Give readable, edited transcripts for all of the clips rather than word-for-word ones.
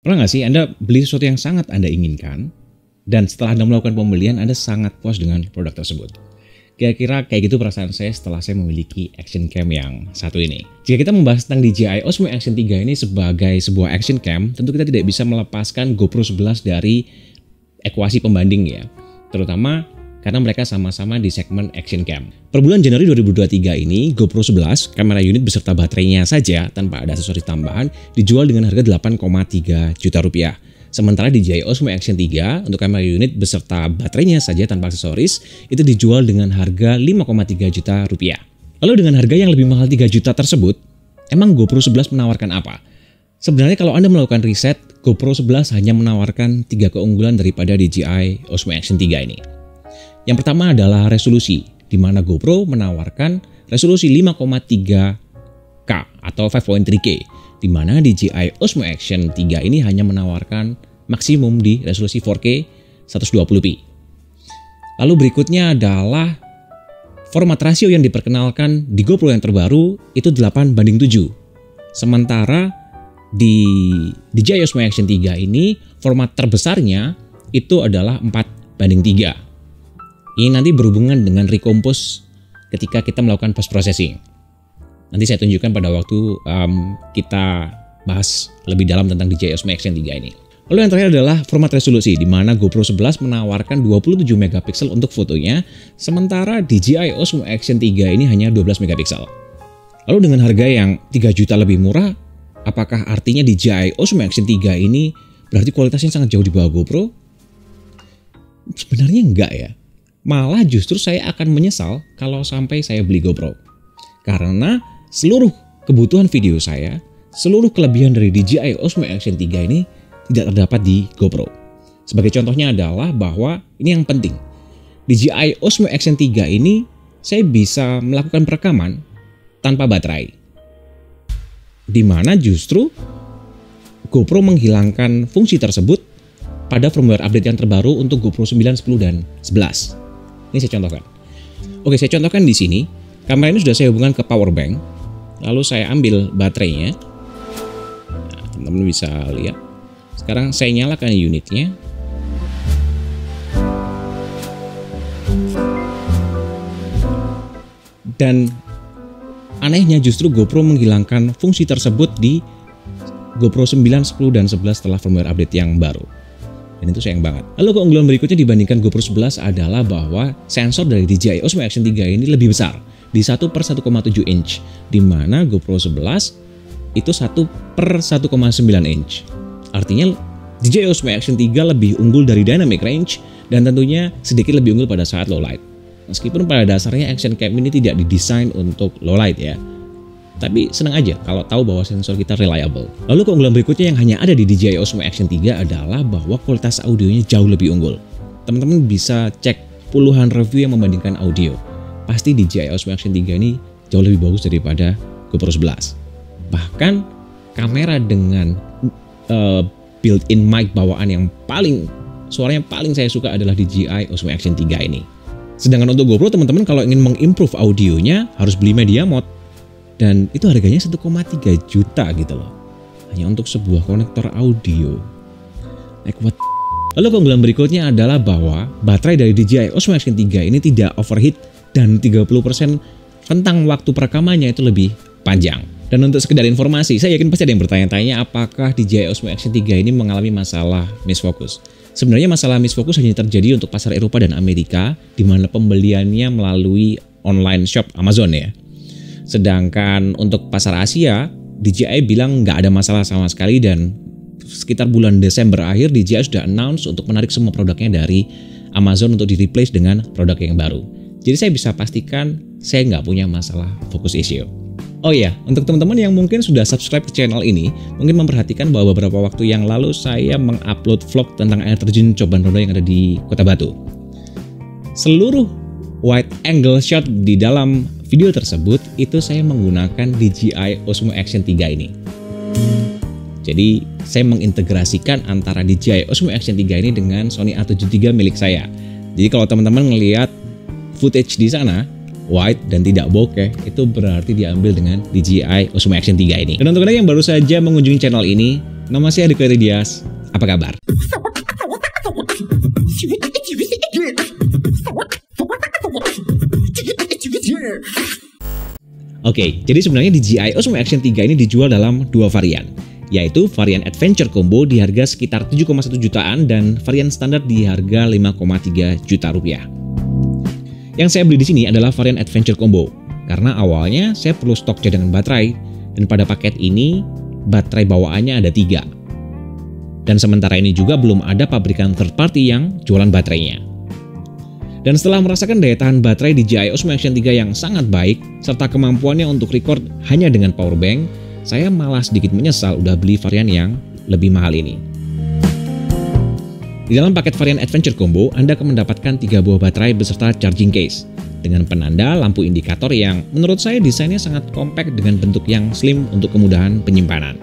Pernah nggak sih Anda beli sesuatu yang sangat Anda inginkan, dan setelah Anda melakukan pembelian Anda sangat puas dengan produk tersebut? Kira-kira kayak gitu perasaan saya setelah saya memiliki action cam yang satu ini. Jika kita membahas tentang DJI Osmo Action 3 ini sebagai sebuah action cam, tentu kita tidak bisa melepaskan GoPro 11 dari ekuasi pembanding ya. Terutama karena mereka sama-sama di segmen action cam. Per bulan Januari 2023 ini, GoPro 11, kamera unit beserta baterainya saja tanpa ada aksesoris tambahan, dijual dengan harga 8,3 juta rupiah. Sementara DJI Osmo Action 3 untuk kamera unit beserta baterainya saja tanpa aksesoris itu dijual dengan harga 5,3 juta rupiah. Lalu dengan harga yang lebih mahal 3 juta tersebut, emang GoPro 11 menawarkan apa? Sebenarnya kalau Anda melakukan riset, GoPro 11 hanya menawarkan 3 keunggulan daripada DJI Osmo Action 3 ini. Yang pertama adalah resolusi, di mana GoPro menawarkan resolusi 5,3K atau 5.3K. Di mana DJI Osmo Action 3 ini hanya menawarkan maksimum di resolusi 4K 120p. Lalu berikutnya adalah format rasio yang diperkenalkan di GoPro yang terbaru itu 8:7. Sementara di DJI Osmo Action 3 ini format terbesarnya itu adalah 4:3. Ini nanti berhubungan dengan recompose ketika kita melakukan post processing. Nanti saya tunjukkan pada waktu kita bahas lebih dalam tentang DJI Osmo Action 3 ini. Lalu yang terakhir adalah format resolusi, di mana GoPro 11 menawarkan 27 megapiksel untuk fotonya, sementara DJI Osmo Action 3 ini hanya 12 megapiksel. Lalu dengan harga yang 3 juta lebih murah, apakah artinya DJI Osmo Action 3 ini berarti kualitasnya sangat jauh di bawah GoPro? Sebenarnya enggak ya. Malah justru saya akan menyesal kalau sampai saya beli GoPro. Karena seluruh kebutuhan video saya, seluruh kelebihan dari DJI Osmo Action 3 ini tidak terdapat di GoPro. Sebagai contohnya adalah bahwa ini yang penting. DJI Osmo Action 3 ini saya bisa melakukan perekaman tanpa baterai. Di mana justru GoPro menghilangkan fungsi tersebut pada firmware update yang terbaru untuk GoPro 9, 10, dan 11. Ini saya contohkan. Oke, saya contohkan di sini. Kamera ini sudah saya hubungkan ke power bank, lalu saya ambil baterainya. Nah, teman-teman bisa lihat. Sekarang saya nyalakan unitnya. Dan anehnya justru GoPro menghilangkan fungsi tersebut di GoPro 9, 10, dan 11 setelah firmware update yang baru. Dan itu sayang banget. Lalu keunggulan berikutnya dibandingkan GoPro 11 adalah bahwa sensor dari DJI Osmo Action 3 ini lebih besar. Di 1/1,7 inch, di mana GoPro 11 itu 1/1,9 inch. Artinya DJI Osmo Action 3 lebih unggul dari dynamic range dan tentunya sedikit lebih unggul pada saat low light. Meskipun pada dasarnya action cam ini tidak didesain untuk low light ya. Tapi senang aja kalau tahu bahwa sensor kita reliable. Lalu keunggulan berikutnya yang hanya ada di DJI Osmo Action 3 adalah bahwa kualitas audionya jauh lebih unggul. Teman-teman bisa cek puluhan review yang membandingkan audio. Pasti DJI Osmo Action 3 ini jauh lebih bagus daripada GoPro 11. Bahkan kamera dengan built-in mic bawaan yang suaranya paling saya suka adalah DJI Osmo Action 3 ini. Sedangkan untuk GoPro teman-teman kalau ingin mengimprove audionya harus beli media mod. Dan itu harganya 1,3 juta gitu loh. Hanya untuk sebuah konektor audio. Like what? Lalu keunggulan berikutnya adalah bahwa baterai dari DJI Osmo Action 3 ini tidak overheat dan 30% rentang waktu perekamannya itu lebih panjang. Dan untuk sekedar informasi, saya yakin pasti ada yang bertanya-tanya apakah DJI Osmo Action 3 ini mengalami masalah misfocus. Sebenarnya masalah misfocus hanya terjadi untuk pasar Eropa dan Amerika, di mana pembeliannya melalui online shop Amazon ya. Sedangkan untuk pasar Asia, DJI bilang nggak ada masalah sama sekali dan sekitar bulan Desember akhir DJI sudah announce untuk menarik semua produknya dari Amazon untuk di-replace dengan produk yang baru. Jadi saya bisa pastikan saya nggak punya masalah focus issue. Oh iya, untuk teman-teman yang mungkin sudah subscribe ke channel ini, mungkin memperhatikan bahwa beberapa waktu yang lalu saya mengupload vlog tentang air terjun Coban Rondo yang ada di Kota Batu. Seluruh wide angle shot di dalam video tersebut itu saya menggunakan DJI Osmo Action 3 ini. Jadi saya mengintegrasikan antara DJI Osmo Action 3 ini dengan Sony A7 III milik saya. Jadi kalau teman-teman ngelihat footage di sana wide dan tidak bokeh, itu berarti diambil dengan DJI Osmo Action 3 ini. Dan untuk kalian yang baru saja mengunjungi channel ini, nama saya Adiko Dias. Apa kabar? Oke, jadi sebenarnya DJI Osmo Action 3 ini dijual dalam dua varian, yaitu varian Adventure Combo di harga sekitar 7,1 jutaan dan varian standar di harga 5,3 juta rupiah. Yang saya beli di sini adalah varian Adventure Combo, karena awalnya saya perlu stok cadangan baterai, dan pada paket ini baterai bawaannya ada 3. Dan sementara ini juga belum ada pabrikan third party yang jualan baterainya. Dan setelah merasakan daya tahan baterai DJI Osmo Action 3 yang sangat baik, serta kemampuannya untuk record hanya dengan power bank, saya malah sedikit menyesal udah beli varian yang lebih mahal ini. Di dalam paket varian Adventure Combo, Anda akan mendapatkan 3 buah baterai beserta charging case, dengan penanda lampu indikator yang menurut saya desainnya sangat kompak dengan bentuk yang slim untuk kemudahan penyimpanan.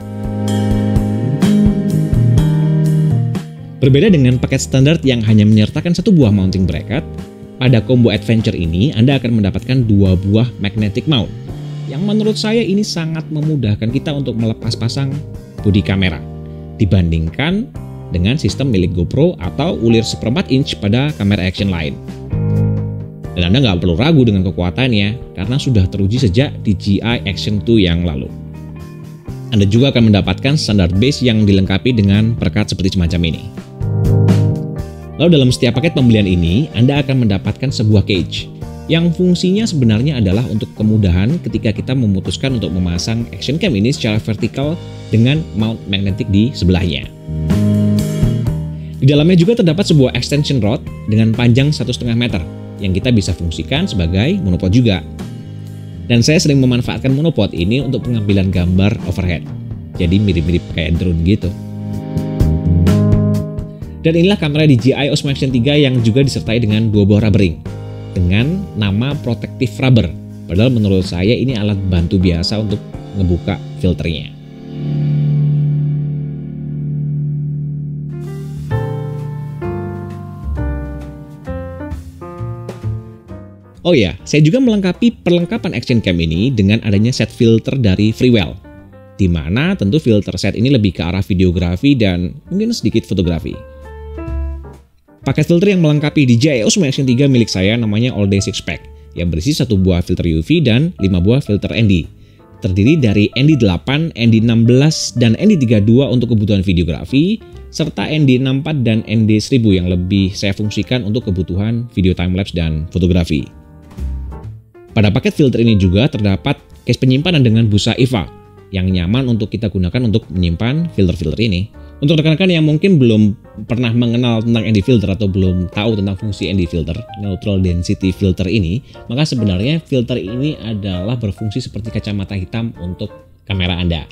Berbeda dengan paket standar yang hanya menyertakan 1 buah mounting bracket, pada combo Adventure ini Anda akan mendapatkan 2 buah magnetic mount, yang menurut saya ini sangat memudahkan kita untuk melepas pasang bodi kamera, dibandingkan dengan sistem milik GoPro atau ulir 1/4 inch pada kamera action lain. Dan Anda nggak perlu ragu dengan kekuatannya, karena sudah teruji sejak DJI Action 2 yang lalu. Anda juga akan mendapatkan standar base yang dilengkapi dengan perekat seperti semacam ini. Lalu dalam setiap paket pembelian ini, Anda akan mendapatkan sebuah cage, yang fungsinya sebenarnya adalah untuk kemudahan ketika kita memutuskan untuk memasang action cam ini secara vertikal dengan mount magnetik di sebelahnya. Di dalamnya juga terdapat sebuah extension rod dengan panjang 1,5 meter, yang kita bisa fungsikan sebagai monopod juga. Dan saya sering memanfaatkan monopod ini untuk pengambilan gambar overhead, jadi mirip-mirip kayak drone gitu. Dan inilah kamera DJI Osmo Action 3 yang juga disertai dengan 2 buah rubber ring dengan nama protective rubber. Padahal menurut saya ini alat bantu biasa untuk ngebuka filternya. Oh ya, saya juga melengkapi perlengkapan action cam ini dengan adanya set filter dari Freewell, di mana tentu filter set ini lebih ke arah videografi dan mungkin sedikit fotografi. Paket filter yang melengkapi DJI Osmo Action 3 milik saya namanya All Day 6 Pack, yang berisi 1 buah filter UV dan 5 buah filter ND. Terdiri dari ND8, ND16, dan ND32 untuk kebutuhan videografi, serta ND64 dan ND1000 yang lebih saya fungsikan untuk kebutuhan video timelapse dan fotografi. Pada paket filter ini juga terdapat case penyimpanan dengan busa EVA yang nyaman untuk kita gunakan untuk menyimpan filter-filter ini. Untuk rekan-rekan yang mungkin belum pernah mengenal tentang ND filter atau belum tahu tentang fungsi ND filter, neutral density filter ini, maka sebenarnya filter ini adalah berfungsi seperti kacamata hitam untuk kamera Anda.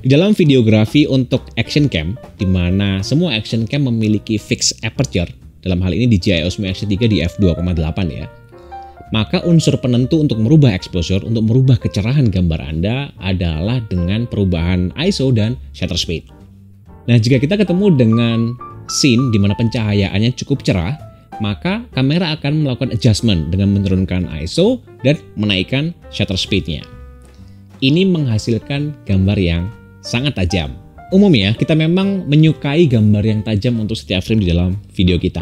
Di dalam videografi untuk action cam, di mana semua action cam memiliki fixed aperture, dalam hal ini DJI Osmo Action 3 di f2,8 ya, maka unsur penentu untuk merubah exposure, untuk merubah kecerahan gambar Anda adalah dengan perubahan ISO dan shutter speed. Nah, jika kita ketemu dengan scene di mana pencahayaannya cukup cerah, maka kamera akan melakukan adjustment dengan menurunkan ISO dan menaikkan shutter speed-nya. Ini menghasilkan gambar yang sangat tajam. Umumnya, kita memang menyukai gambar yang tajam untuk setiap frame di dalam video kita.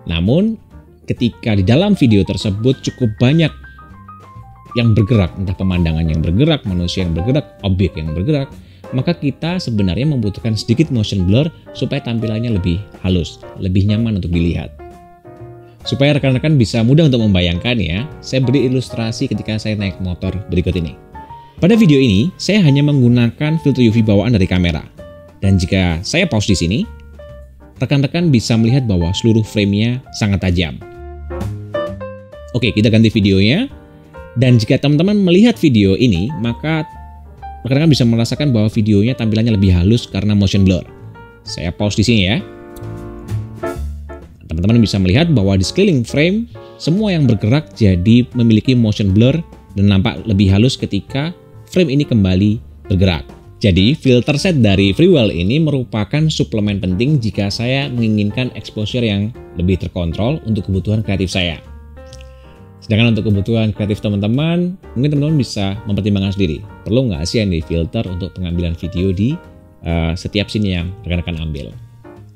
Namun, ketika di dalam video tersebut cukup banyak yang bergerak, entah pemandangan yang bergerak, manusia yang bergerak, objek yang bergerak, maka kita sebenarnya membutuhkan sedikit motion blur supaya tampilannya lebih halus, lebih nyaman untuk dilihat. Supaya rekan-rekan bisa mudah untuk membayangkan ya, saya beri ilustrasi ketika saya naik motor berikut ini. Pada video ini, saya hanya menggunakan filter UV bawaan dari kamera. Dan jika saya pause di sini, rekan-rekan bisa melihat bahwa seluruh framenya sangat tajam. Oke, kita ganti videonya. Dan jika teman-teman melihat video ini, maka rekan-rekan bisa merasakan bahwa videonya tampilannya lebih halus karena motion blur. Saya pause di sini ya. Teman-teman bisa melihat bahwa di sekeliling frame, semua yang bergerak jadi memiliki motion blur dan nampak lebih halus ketika frame ini kembali bergerak. Jadi, filter set dari Freewell ini merupakan suplemen penting jika saya menginginkan exposure yang lebih terkontrol untuk kebutuhan kreatif saya. Sedangkan untuk kebutuhan kreatif teman-teman, mungkin teman-teman bisa mempertimbangkan sendiri. Perlu nggak sih yang di filter untuk pengambilan video di setiap scene yang rekan-rekan ambil.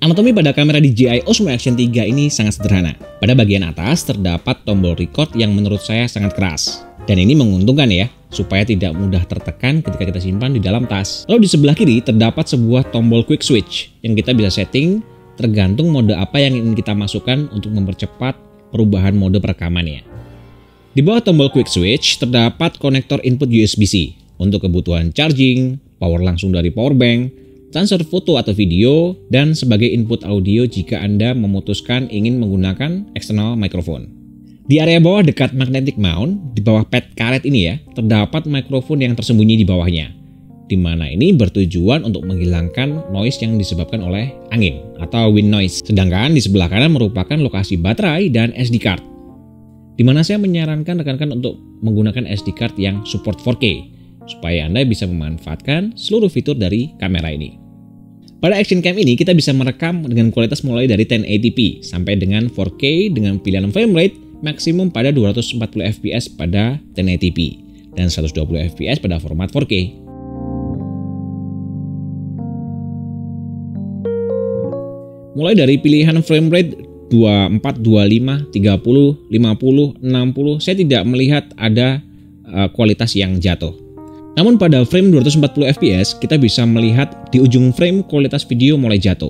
Anatomi pada kamera DJI Osmo Action 3 ini sangat sederhana. Pada bagian atas terdapat tombol record yang menurut saya sangat keras. Dan ini menguntungkan ya, supaya tidak mudah tertekan ketika kita simpan di dalam tas. Lalu di sebelah kiri terdapat sebuah tombol quick switch yang kita bisa setting tergantung mode apa yang ingin kita masukkan untuk mempercepat perubahan mode perekamannya. Di bawah tombol quick switch terdapat konektor input USB-C untuk kebutuhan charging, power langsung dari power bank, transfer foto atau video, dan sebagai input audio jika Anda memutuskan ingin menggunakan external microphone. Di area bawah dekat magnetic mount, di bawah pad karet ini ya, terdapat mikrofon yang tersembunyi di bawahnya. Di mana ini bertujuan untuk menghilangkan noise yang disebabkan oleh angin atau wind noise. Sedangkan di sebelah kanan merupakan lokasi baterai dan SD card. Di mana saya menyarankan rekan-rekan untuk menggunakan SD card yang support 4K supaya Anda bisa memanfaatkan seluruh fitur dari kamera ini. Pada action cam ini kita bisa merekam dengan kualitas mulai dari 1080p sampai dengan 4K dengan pilihan frame rate maksimum pada 240 fps pada 1080p dan 120 fps pada format 4K. Mulai dari pilihan frame rate 24, 25, 30, 50, 60, saya tidak melihat ada kualitas yang jatuh. Namun pada frame 240 fps kita bisa melihat di ujung frame kualitas video mulai jatuh.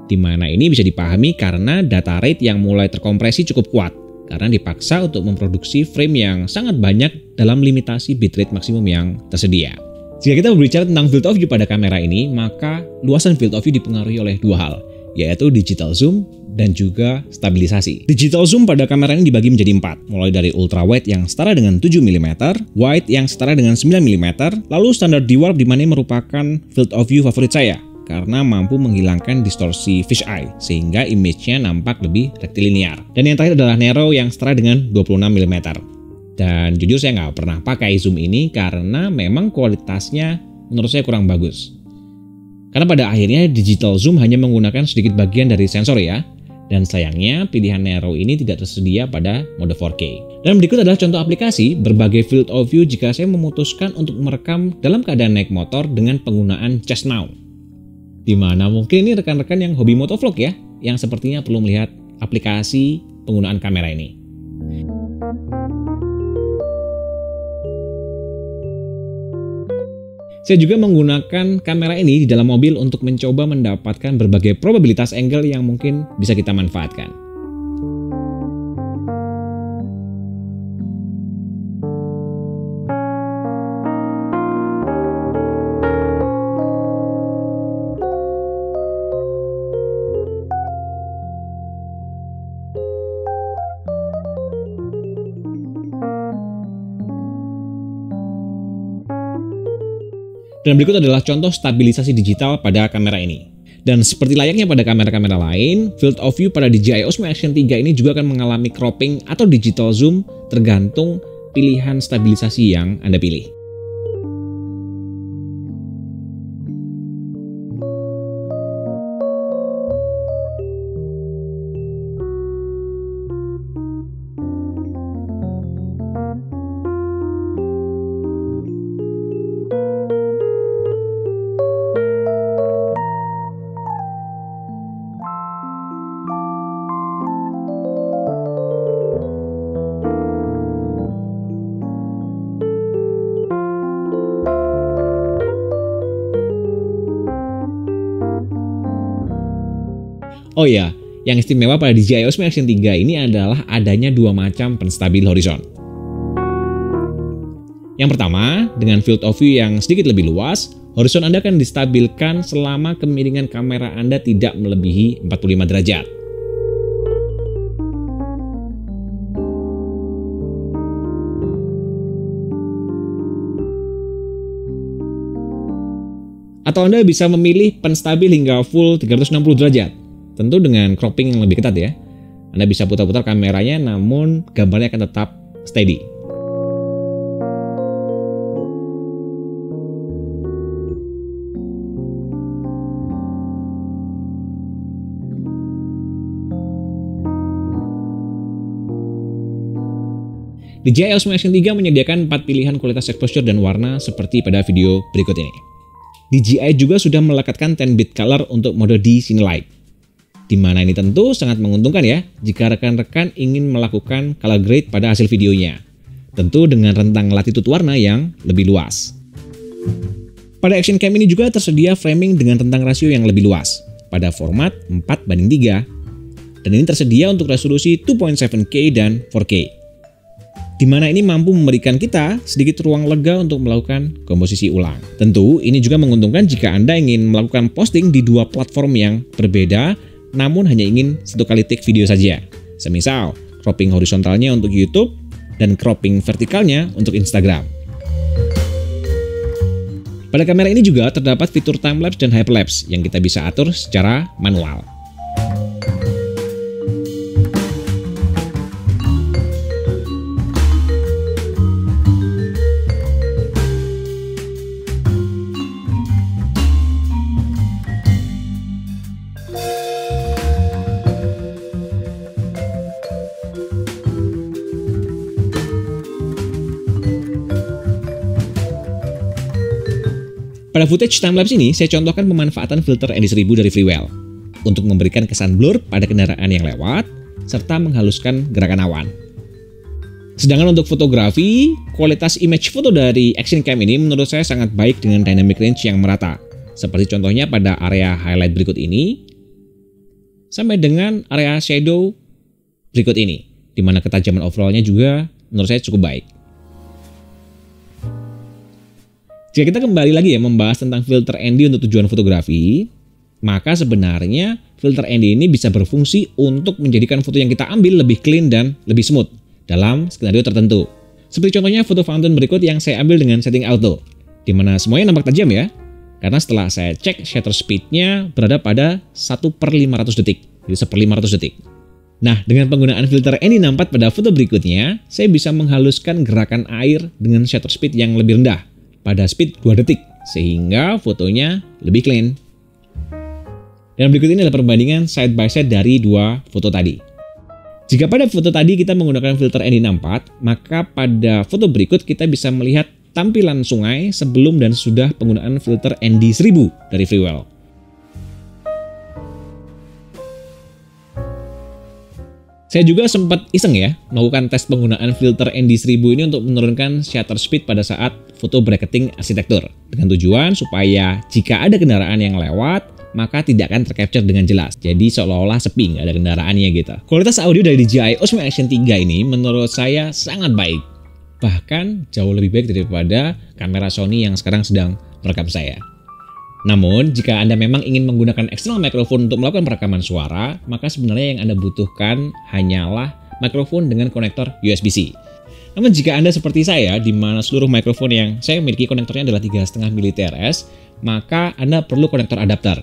Di mana ini bisa dipahami karena data rate yang mulai terkompresi cukup kuat. Karena dipaksa untuk memproduksi frame yang sangat banyak dalam limitasi bitrate maksimum yang tersedia. Jika kita berbicara tentang field of view pada kamera ini, maka luasan field of view dipengaruhi oleh dua hal, yaitu digital zoom dan juga stabilisasi. Digital zoom pada kamera ini dibagi menjadi 4, mulai dari ultra wide yang setara dengan 7 mm, wide yang setara dengan 9 mm, lalu standar D-Warp di mana merupakan field of view favorit saya, karena mampu menghilangkan distorsi fisheye sehingga image-nya nampak lebih rektilinear. Dan yang terakhir adalah narrow yang setara dengan 26 mm. Dan jujur saya nggak pernah pakai zoom ini karena memang kualitasnya menurut saya kurang bagus. Karena pada akhirnya digital zoom hanya menggunakan sedikit bagian dari sensor ya. Dan sayangnya pilihan narrow ini tidak tersedia pada mode 4K. Dan berikut adalah contoh aplikasi berbagai field of view jika saya memutuskan untuk merekam dalam keadaan naik motor dengan penggunaan Just Now. Dimana mungkin ini rekan-rekan yang hobi motovlog ya, yang sepertinya perlu melihat aplikasi penggunaan kamera ini. Saya juga menggunakan kamera ini di dalam mobil untuk mencoba mendapatkan berbagai probabilitas angle yang mungkin bisa kita manfaatkan. Dan berikut adalah contoh stabilisasi digital pada kamera ini. Dan seperti layaknya pada kamera-kamera lain, field of view pada DJI Osmo Action 3 ini juga akan mengalami cropping atau digital zoom tergantung pilihan stabilisasi yang Anda pilih. Oh iya, yang istimewa pada DJI Osmo Action 3 ini adalah adanya dua macam penstabil horizon. Yang pertama, dengan field of view yang sedikit lebih luas, horizon Anda akan distabilkan selama kemiringan kamera Anda tidak melebihi 45 derajat. Atau Anda bisa memilih penstabil hingga full 360 derajat. Tentu dengan cropping yang lebih ketat ya. Anda bisa putar-putar kameranya namun gambarnya akan tetap steady. DJI Osmo Action 3 menyediakan 4 pilihan kualitas exposure dan warna seperti pada video berikut ini. DJI juga sudah melekatkan 10-bit color untuk mode di Cinelight, di mana ini tentu sangat menguntungkan ya jika rekan-rekan ingin melakukan color grade pada hasil videonya, tentu dengan rentang latitude warna yang lebih luas. Pada Action Cam ini juga tersedia framing dengan rentang rasio yang lebih luas pada format 4:3, dan ini tersedia untuk resolusi 2.7K dan 4K. Di mana ini mampu memberikan kita sedikit ruang lega untuk melakukan komposisi ulang. Tentu ini juga menguntungkan jika Anda ingin melakukan posting di dua platform yang berbeda, namun hanya ingin satu kali take video saja. Semisal cropping horizontalnya untuk YouTube dan cropping vertikalnya untuk Instagram. Pada kamera ini juga terdapat fitur timelapse dan hyperlapse yang kita bisa atur secara manual. Pada footage timelapse ini, saya contohkan pemanfaatan filter ND1000 dari Freewell untuk memberikan kesan blur pada kendaraan yang lewat, serta menghaluskan gerakan awan. Sedangkan untuk fotografi, kualitas image foto dari Action Cam ini menurut saya sangat baik dengan dynamic range yang merata, seperti contohnya pada area highlight berikut ini, sampai dengan area shadow berikut ini, di mana ketajaman overallnya juga menurut saya cukup baik. Jika kita kembali lagi ya membahas tentang filter ND untuk tujuan fotografi, maka sebenarnya filter ND ini bisa berfungsi untuk menjadikan foto yang kita ambil lebih clean dan lebih smooth dalam skenario tertentu. Seperti contohnya foto fountain berikut yang saya ambil dengan setting auto, di mana semuanya nampak tajam ya, karena setelah saya cek shutter speed-nya berada pada 1/500 detik, jadi 1/500 detik. Nah, dengan penggunaan filter ND64 pada foto berikutnya, saya bisa menghaluskan gerakan air dengan shutter speed yang lebih rendah, pada speed 2 detik, sehingga fotonya lebih clean. Dan berikut ini adalah perbandingan side by side dari dua foto tadi. Jika pada foto tadi kita menggunakan filter ND64, maka pada foto berikut kita bisa melihat tampilan sungai sebelum dan sesudah penggunaan filter ND1000 dari Freewell. Saya juga sempat iseng ya, melakukan tes penggunaan filter ND1000 ini untuk menurunkan shutter speed pada saat foto bracketing arsitektur. Dengan tujuan supaya jika ada kendaraan yang lewat, maka tidak akan tercapture dengan jelas. Jadi seolah-olah sepi, nggak ada kendaraannya gitu. Kualitas audio dari DJI Osmo Action 3 ini menurut saya sangat baik. Bahkan jauh lebih baik daripada kamera Sony yang sekarang sedang merekam saya. Namun, jika Anda memang ingin menggunakan external microphone untuk melakukan perekaman suara, maka sebenarnya yang Anda butuhkan hanyalah mikrofon dengan konektor USB-C. Namun jika Anda seperti saya, di mana seluruh mikrofon yang saya miliki konektornya adalah 3,5 mili TRS, maka Anda perlu konektor adapter.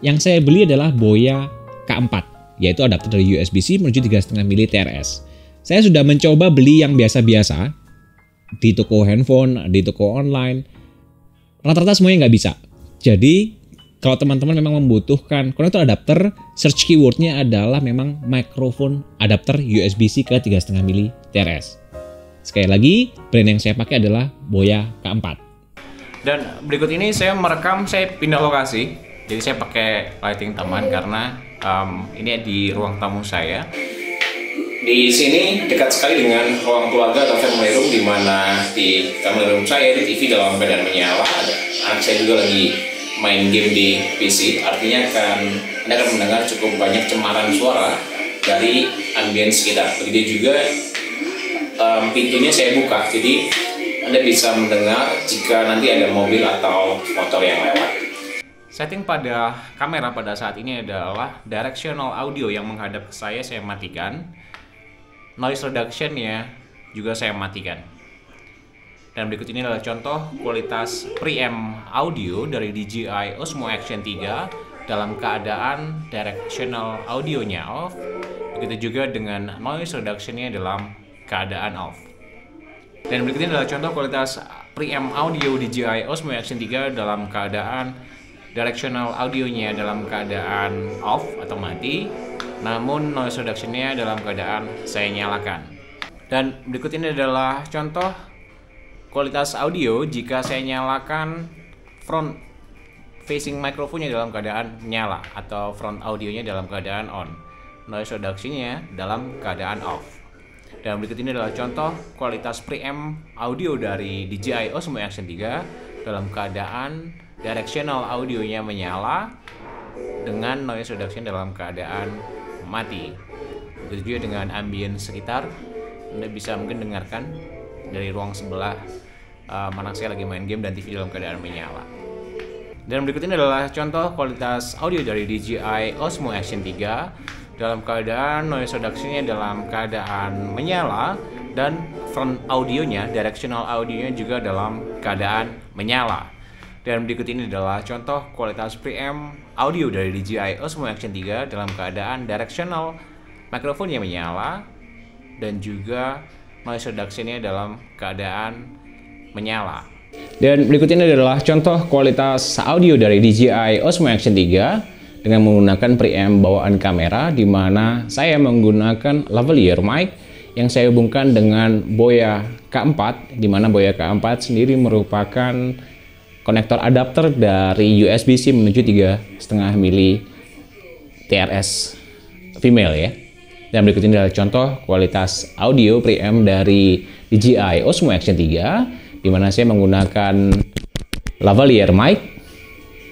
Yang saya beli adalah Boya K4, yaitu adapter dari USB-C menuju 3,5 mili TRS. Saya sudah mencoba beli yang biasa-biasa, di toko handphone, di toko online, rata-rata semuanya nggak bisa. Jadi, kalau teman-teman memang membutuhkan konektor adapter, search keywordnya adalah memang mikrofon adapter USB-C ke 3,5 mili TRS. Sekali lagi, brand yang saya pakai adalah Boya K4. Dan berikut ini saya merekam, saya pindah lokasi. Jadi saya pakai lighting taman karena ini di ruang tamu saya. Di sini dekat sekali dengan ruang keluarga atau family room, di mana di family room saya di TV dalam keadaan menyala. Anak saya juga lagi main game di PC, artinya Anda akan mendengar cukup banyak cemaran suara dari ambience sekitar. Begitu juga pintunya saya buka, jadi Anda bisa mendengar jika nanti ada mobil atau motor yang lewat. Setting pada kamera pada saat ini adalah directional audio yang menghadap ke saya matikan. Noise reduction-nya juga saya matikan. Dan berikut ini adalah contoh kualitas preamp audio dari DJI Osmo Action 3 dalam keadaan directional audionya off. Begitu juga dengan noise reduction-nya dalam keadaan off. Dan berikut ini adalah contoh kualitas preamp audio DJI Osmo Action 3 dalam keadaan directional audionya dalam keadaan off atau mati, namun noise reduction-nya dalam keadaan saya nyalakan. Dan berikut ini adalah contoh kualitas audio jika saya nyalakan front facing microphone-nya dalam keadaan nyala atau front audionya dalam keadaan on, noise reduction-nya dalam keadaan off. Dan berikut ini adalah contoh kualitas preamp audio dari DJI Osmo Action 3 dalam keadaan directional audionya menyala dengan noise reduction dalam keadaan mati. Begitu juga dengan ambient sekitar, Anda bisa mungkin dengarkan dari ruang sebelah mana saya lagi main game dan TV dalam keadaan menyala. Dan berikut ini adalah contoh kualitas audio dari DJI Osmo Action 3 dalam keadaan noise reduction-nya dalam keadaan menyala dan front audionya, directional audionya juga dalam keadaan menyala. Dan berikut ini adalah contoh kualitas preamp audio dari DJI Osmo Action 3 dalam keadaan directional microphone-nya menyala dan juga noise reduction-nya dalam keadaan menyala. Dan berikut ini adalah contoh kualitas audio dari DJI Osmo Action 3 dengan menggunakan preamp bawaan kamera, di mana saya menggunakan lavalier mic yang saya hubungkan dengan Boya K4, di mana Boya K4 sendiri merupakan konektor adapter dari USB-C menuju 3,5 mili TRS female ya. Dan berikut ini adalah contoh kualitas audio preamp dari DJI Osmo Action 3 di mana saya menggunakan lavalier mic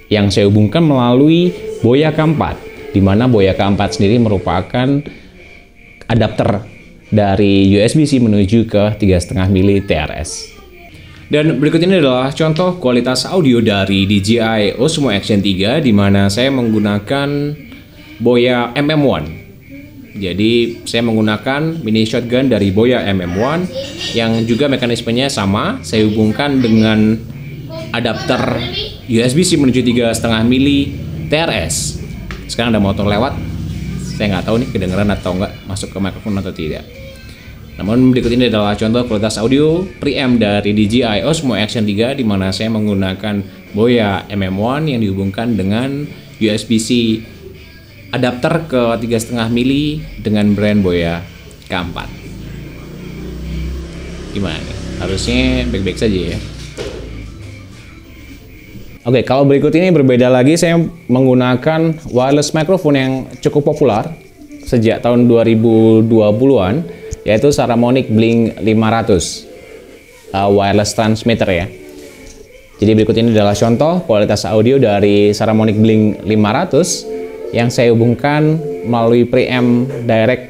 yang saya hubungkan melalui Boya K4, di mana Boya K4 sendiri merupakan adapter dari USB-C menuju ke 3,5 mili TRS. Dan berikut ini adalah contoh kualitas audio dari DJI Osmo Action 3 di mana saya menggunakan Boya MM1. Jadi saya menggunakan mini shotgun dari Boya MM1 yang juga mekanismenya sama. Saya hubungkan dengan adapter USB-C menuju 3,5 mili TRS. Sekarang ada motor lewat. Saya nggak tahu nih kedengeran atau nggak, masuk ke mikrofon atau tidak. Namun berikut ini adalah contoh kualitas audio preamp dari DJI Osmo Action 3 di mana saya menggunakan Boya MM1 yang dihubungkan dengan USB-C adapter ke 3,5 mili dengan brand Boya K4. Gimana nih? Harusnya baik-baik saja ya. Oke, kalau berikut ini berbeda lagi, saya menggunakan wireless microphone yang cukup populer sejak tahun 2020-an, yaitu Saramonic Blink 500 wireless transmitter ya. Jadi berikut ini adalah contoh kualitas audio dari Saramonic Blink 500 yang saya hubungkan melalui preamp direct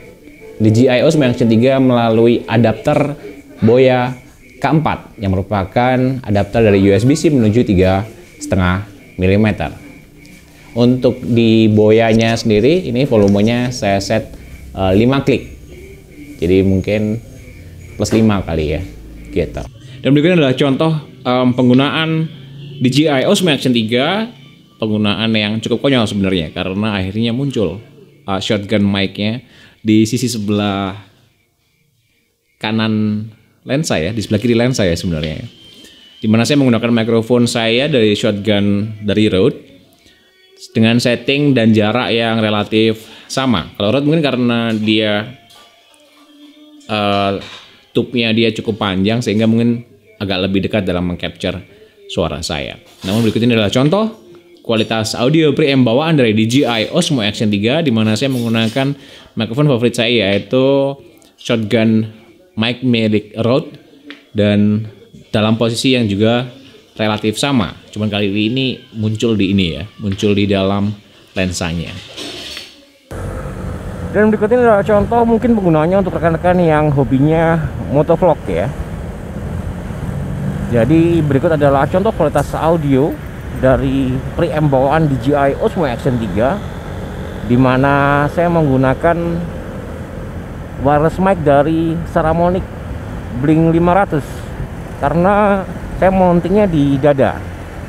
DJI Osmo Action 3 melalui adapter Boya K4 yang merupakan adapter dari USB-C menuju 3,5 mm. Untuk di Boyanya sendiri ini volumenya saya set 5 klik. Jadi mungkin plus 5 kali ya gitu. Dan berikutnya adalah contoh penggunaan DJI Osmo Action 3, penggunaan yang cukup konyol sebenarnya karena akhirnya muncul shotgun mic-nya di sisi sebelah kanan lensa ya, di sebelah kiri lensa ya sebenarnya. Dimana saya menggunakan mikrofon saya dari shotgun dari Rode dengan setting dan jarak yang relatif sama. Kalau Rode mungkin karena dia tube-nya dia cukup panjang sehingga mungkin agak lebih dekat dalam mengcapture suara saya. Namun berikut ini adalah contoh kualitas audio preamp bawaan dari DJI Osmo Action 3 di mana saya menggunakan mikrofon favorit saya yaitu shotgun mic milik Rode dan dalam posisi yang juga relatif sama. Cuman kali ini muncul di ini ya, muncul di dalam lensanya. Dan berikut ini adalah contoh mungkin penggunaannya untuk rekan-rekan yang hobinya motovlog ya. Jadi berikut adalah contoh kualitas audio dari preamp bawaan DJI Osmo Action 3 di mana saya menggunakan wireless mic dari Saramonic Blink 500 karena saya mountingnya di dada,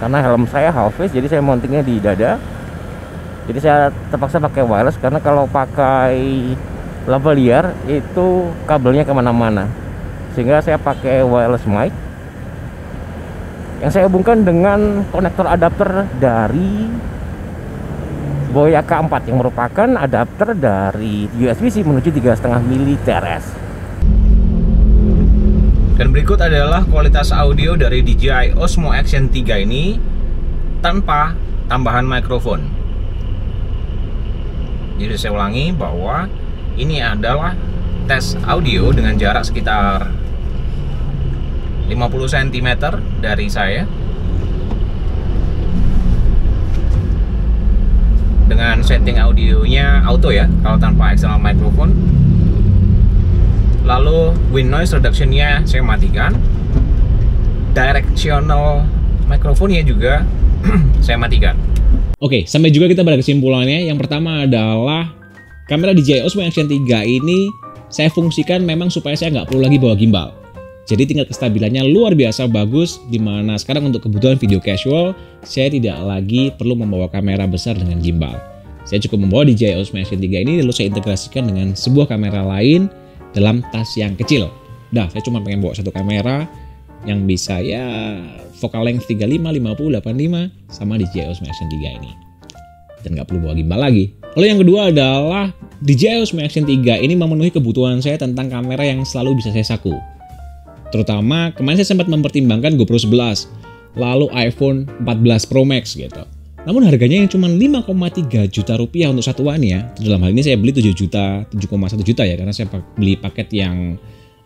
karena helm saya half face jadi saya mountingnya di dada. Jadi saya terpaksa pakai wireless karena kalau pakai lavalier itu kabelnya kemana-mana, sehingga saya pakai wireless mic yang saya hubungkan dengan konektor adapter dari Boya K4 yang merupakan adapter dari USB-C menuju 3,5 mili TRS. Dan berikut adalah kualitas audio dari DJI Osmo Action 3 ini tanpa tambahan mikrofon. Jadi saya ulangi bahwa ini adalah tes audio dengan jarak sekitar 50 cm dari saya, dengan setting audionya auto ya, kalau tanpa external microphone. Lalu wind noise reduction-nya saya matikan, directional microphone-nya juga saya matikan. Oke, sampai juga kita pada kesimpulannya. Yang pertama adalah kamera DJI Osmo Action 3 ini saya fungsikan memang supaya saya nggak perlu lagi bawa gimbal. Jadi tingkat kestabilannya luar biasa bagus, dimana sekarang untuk kebutuhan video casual saya tidak lagi perlu membawa kamera besar dengan gimbal. Saya cukup membawa DJI Osmo Action 3 ini lalu saya integrasikan dengan sebuah kamera lain dalam tas yang kecil. Dah, saya cuma pengen bawa satu kamera yang bisa ya focal length 35, 50, 85 sama DJI Osmo Action 3 ini. Dan nggak perlu bawa gimbal lagi. Lalu yang kedua adalah DJI Osmo Action 3 ini memenuhi kebutuhan saya tentang kamera yang selalu bisa saya saku. Terutama kemarin saya sempat mempertimbangkan GoPro 11, lalu iPhone 14 Pro Max gitu. Namun harganya yang cuma 5,3 juta rupiah untuk satuannya. Dalam hal ini saya beli 7,1 juta ya, karena saya beli paket yang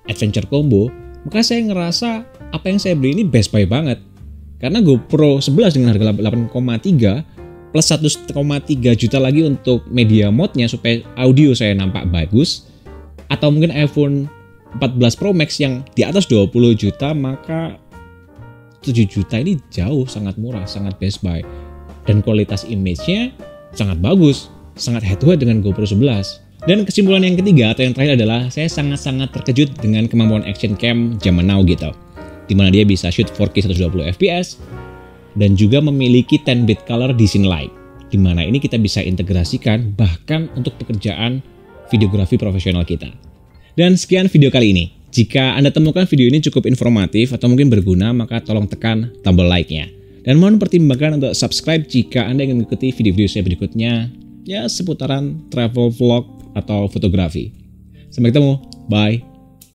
Adventure Combo. Maka saya ngerasa apa yang saya beli ini best buy banget. Karena GoPro 11 dengan harga 8,3 plus 1,3 juta lagi untuk media mode-nya supaya audio saya nampak bagus. Atau mungkin iPhone 14 Pro Max yang di atas 20 juta, maka 7 juta ini jauh sangat murah, sangat best buy. Dan kualitas image-nya sangat bagus, sangat head to head dengan GoPro 11. Dan kesimpulan yang ketiga atau yang terakhir adalah saya sangat-sangat terkejut dengan kemampuan action cam zaman now gitu. Dimana dia bisa shoot 4K 120 fps dan juga memiliki 10-bit color di scene light. Dimana ini kita bisa integrasikan bahkan untuk pekerjaan videografi profesional kita. Dan sekian video kali ini. Jika Anda temukan video ini cukup informatif atau mungkin berguna, maka tolong tekan tombol like-nya. Dan mohon pertimbangkan untuk subscribe jika Anda ingin mengikuti video-video saya berikutnya, ya seputaran travel vlog atau fotografi. Sampai ketemu, bye.